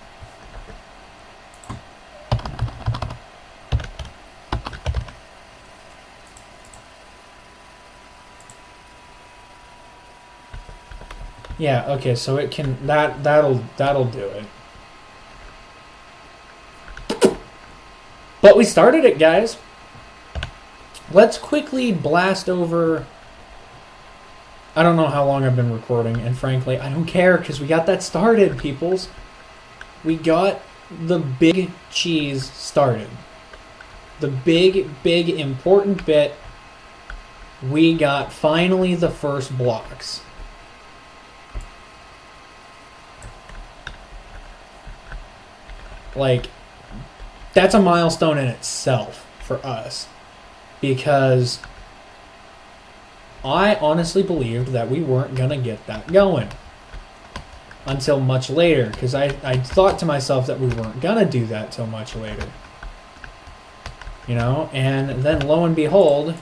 [SPEAKER 1] Yeah, okay, so it can... That'll do it. But we started it, guys. Let's quickly blast over I don't know how long I've been recording, and frankly, I don't care because we got that started, peoples. We got the big cheese started. The big, big, important bit. We got finally the first blocks. Like, that's a milestone in itself for us. Because I honestly believed that we weren't going to get that going until much later. Because I thought to myself that we weren't going to do that till much later. You know? And then lo and behold,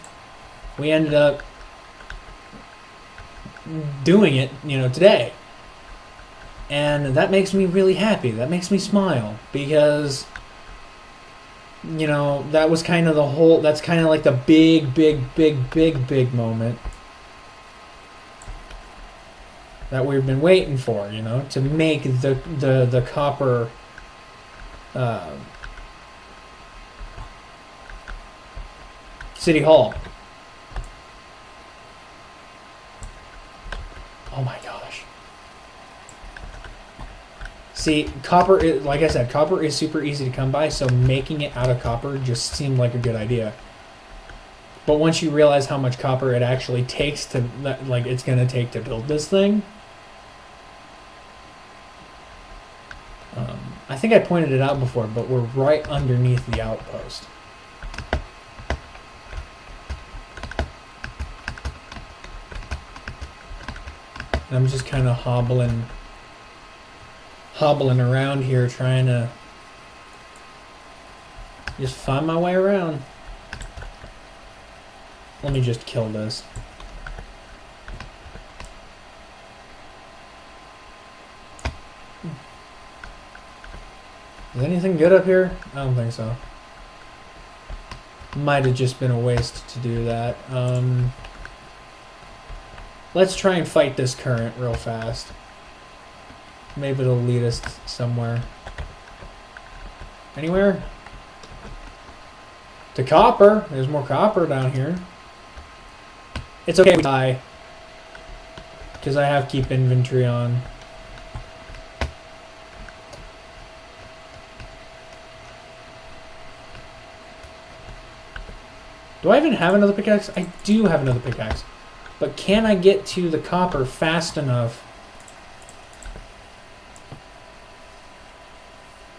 [SPEAKER 1] we ended up doing it, you know, today. And that makes me really happy. That makes me smile. Because, you know, that was kind of the whole... That's kind of like the big, big, big, big, big moment that we've been waiting for, you know, to make the Copper City Hall. Oh my gosh. See, copper is, like I said, copper is super easy to come by, so making it out of copper just seemed like a good idea. But once you realize how much copper it actually takes to, like, it's going to take to build this thing, I think I pointed it out before, but we're right underneath the outpost. And I'm just kind of hobbling around here, trying to just find my way around. Let me just kill this. Is anything good up here? I don't think so. Might have just been a waste to do that. Let's try and fight this current real fast. Maybe it'll lead us somewhere. Anywhere? To copper. There's more copper down here. It's okay we die. Because I have keep inventory on. Do I even have another pickaxe? I do have another pickaxe. But can I get to the copper fast enough?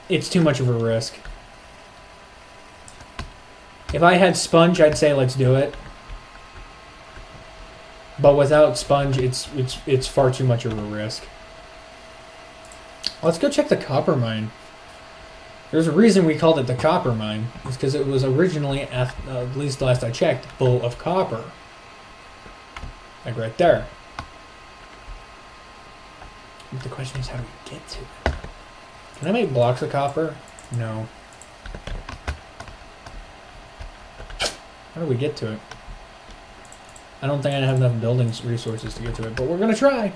[SPEAKER 1] It's too much of a risk. If I had sponge, I'd say let's do it. But without sponge, it's far too much of a risk. Let's go check the copper mine. There's a reason we called it the copper mine. It's because it was originally, at least last I checked, full of copper. Like right there. But the question is, how do we get to it? Can I make blocks of copper? No. How do we get to it? I don't think I have enough building resources to get to it, but we're gonna try.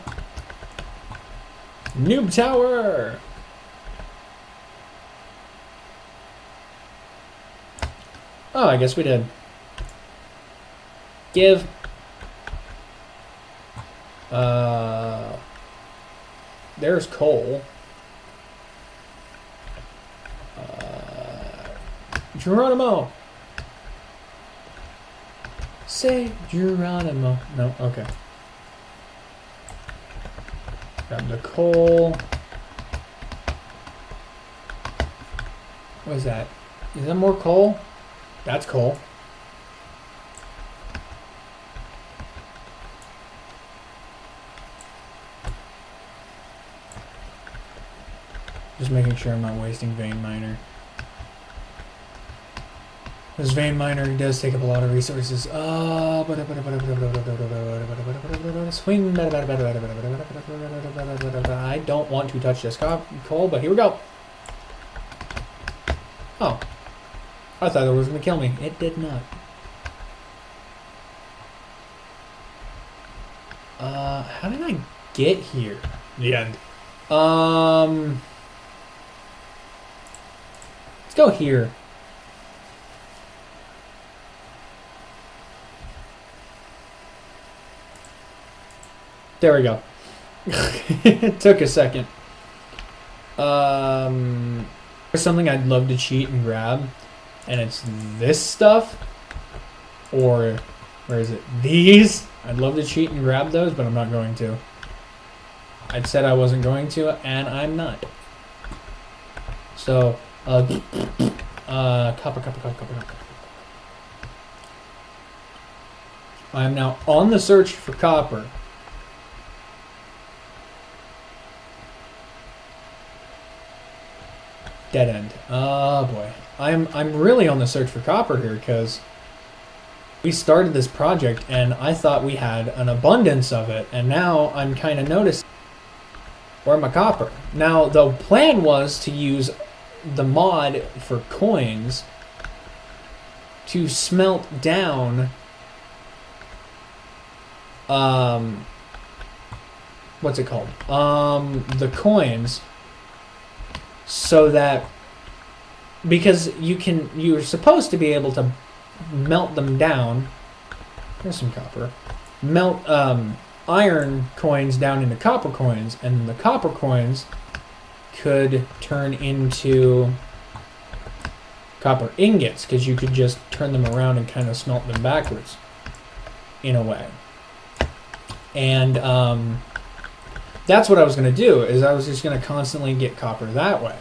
[SPEAKER 1] Noob tower! Oh, I guess we did. Give. There's coal. Geronimo! Say Geronimo. No, okay. Grab the coal. What is that? Is that more coal? That's coal. Just making sure I'm not wasting vein miner. This vein miner does take up a lot of resources. Swing. I don't want to touch this coal, but here we go. Oh. I thought it was going to kill me. It did not. How did I get here? The end. Let's go here. There we go. It took a second. There's something I'd love to cheat and grab, and it's this stuff, or where is it? These. I'd love to cheat and grab those, but I'm not going to. I said I wasn't going to, and I'm not. So, copper. I am now on the search for copper. Dead end. Oh boy. I'm really on the search for copper here because we started this project and I thought we had an abundance of it, and now I'm kind of noticing where my copper. Now the plan was to use the mod for coins to smelt down what's it called? The coins, so that because you're supposed to be able to melt them down. Here's some copper. Melt iron coins down into copper coins, and the copper coins could turn into copper ingots because you could just turn them around and kind of smelt them backwards in a way. And that's what I was going to do, is I was just going to constantly get copper that way.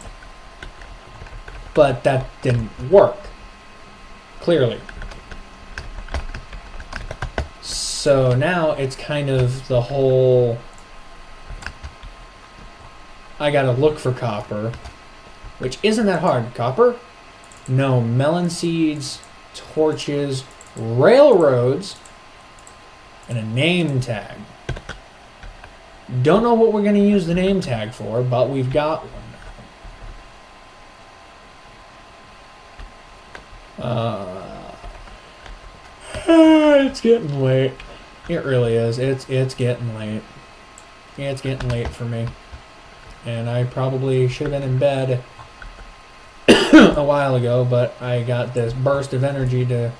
[SPEAKER 1] But that didn't work, clearly. So now it's kind of the whole, I gotta look for copper, which isn't that hard. Copper? No. Melon seeds, torches, railroads, and a name tag. Don't know what we're going to use the name tag for, but we've got one. It's getting late. It really is. It's getting late. It's getting late for me. And I probably should have been in bed a while ago, but I got this burst of energy to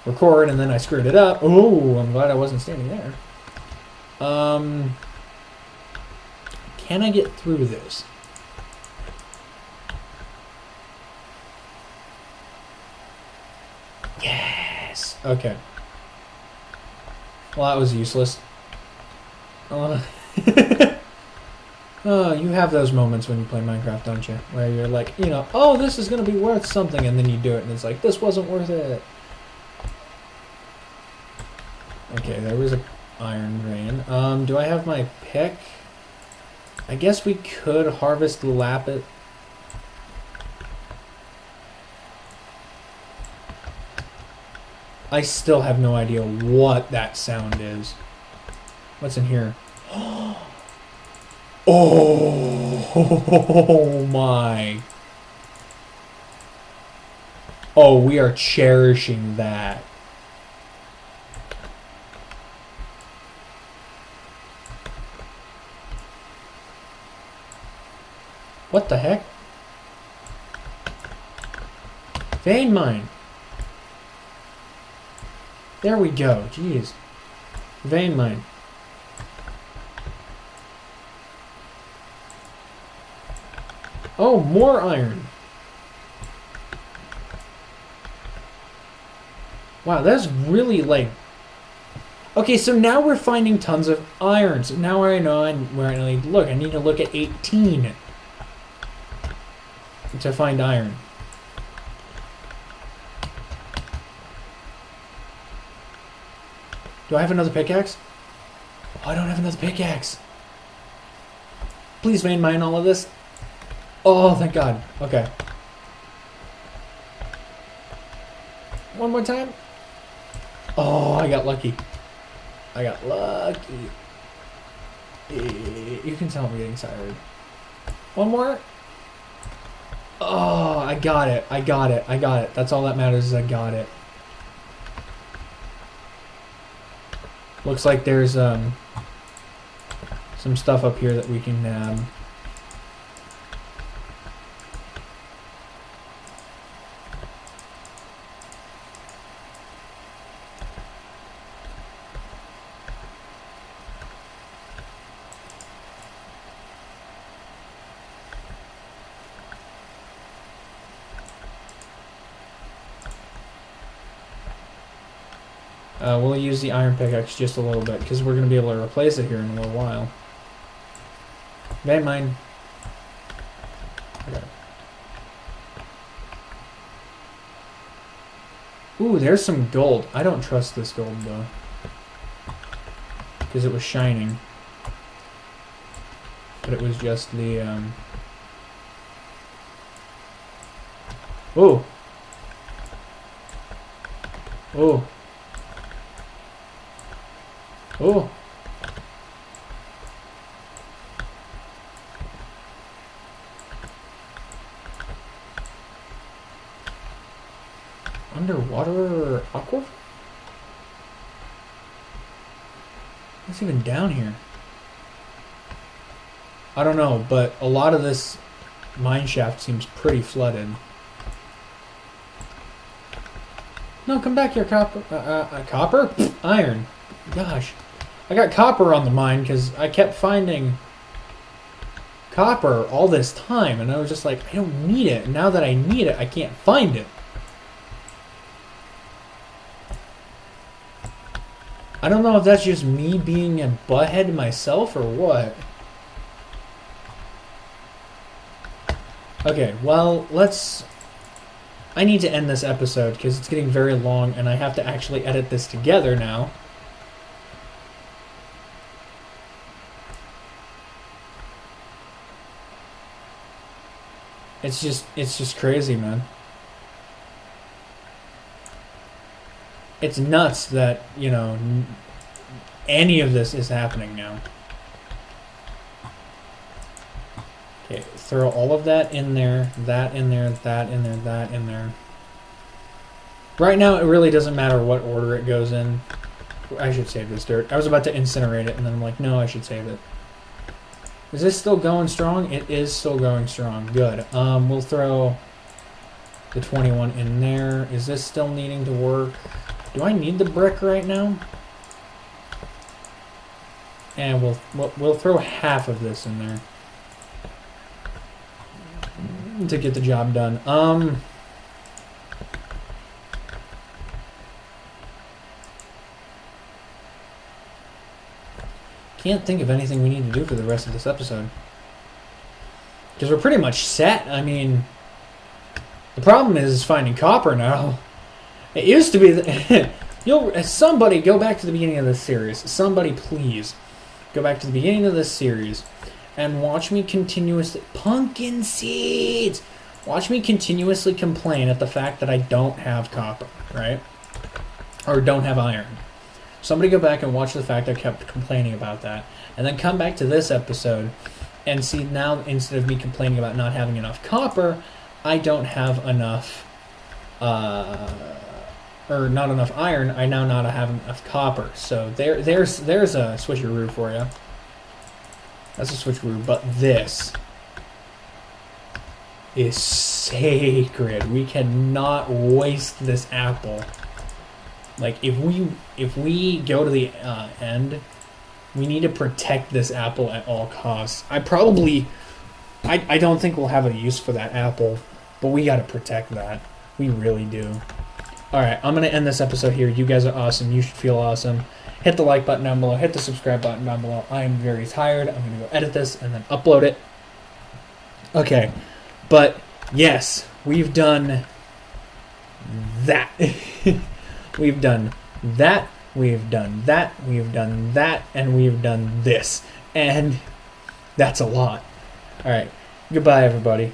[SPEAKER 1] record, and then I screwed it up. Oh, I'm glad I wasn't standing there. Can I get through this? Yes. Okay. Well, that was useless. Oh, you have those moments when you play Minecraft, don't you? Where you're like, oh, this is going to be worth something, and then you do it, and it's like, this wasn't worth it. Okay, there was an iron vein. Do I have my pick? I guess we could harvest lapis. I still have no idea what that sound is. What's in here? Oh my. Oh, we are cherishing that. What the heck? Vein mine. There we go. Jeez. Vein mine. Oh, more iron. Wow, that's really like... Okay, so now we're finding tons of iron. So now I know where I need to look. I need to look at 18 to find iron. Do I have another pickaxe? Oh, I don't have another pickaxe. Please vein mine all of this. Oh, thank God. Okay. One more time. Oh, I got lucky. I got lucky. You can tell I'm getting tired. One more. Oh, I got it. I got it. I got it. That's all that matters is I got it. Looks like there's some stuff up here that we can nab. We'll use the iron pickaxe just a little bit because we're going to be able to replace it here in a little while. Okay, mine. Okay. Ooh, there's some gold. I don't trust this gold though, because it was shining. But it was just the Oh. Oh. Oh. Underwater aquifer? What's even down here? I don't know, but a lot of this mine shaft seems pretty flooded. No, come back here, copper. Copper? Iron. Gosh. I got copper on the mine because I kept finding copper all this time, and I was just like, I don't need it. And now that I need it, I can't find it. I don't know if that's just me being a butthead myself or what. Okay, well, I need to end this episode because it's getting very long and I have to actually edit this together now. It's just crazy, man. It's nuts that, you know, any of this is happening now. Okay, throw all of that in there, that in there, that in there, that in there. Right now, it really doesn't matter what order it goes in. I should save this dirt. I was about to incinerate it, and then I'm like, no, I should save it. Is this still going strong? It is still going strong. Good. We'll throw the 21 in there. Is this still needing to work? Do I need the brick right now? And we'll throw half of this in there to get the job done. Can't think of anything we need to do for the rest of this episode because we're pretty much set. I mean, the problem is finding copper now. It used to be somebody go back to the beginning of this series. Somebody please go back to the beginning of this series and watch me continuously pumpkin seeds. Watch me continuously complain at the fact that I don't have copper, right? Or don't have iron. Somebody go back and watch the fact I kept complaining about that, and then come back to this episode and see now instead of me complaining about not having enough copper, I don't have enough or not enough iron, I now not have enough copper. So there's a switcheroo for you. That's a switcheroo, but this is sacred. We cannot waste this apple. Like if we go to the end, we need to protect this apple at all costs. I don't think we'll have a use for that apple, but we got to protect that. We really do. Alright, I'm going to end this episode here. You guys are awesome. You should feel awesome. Hit the like button down below. Hit the subscribe button down below. I am very tired. I'm going to go edit this and then upload it. Okay. But, yes, we've done that. We've done that. We've done that. We've done that. And we've done this. And that's a lot. Alright. Goodbye, everybody.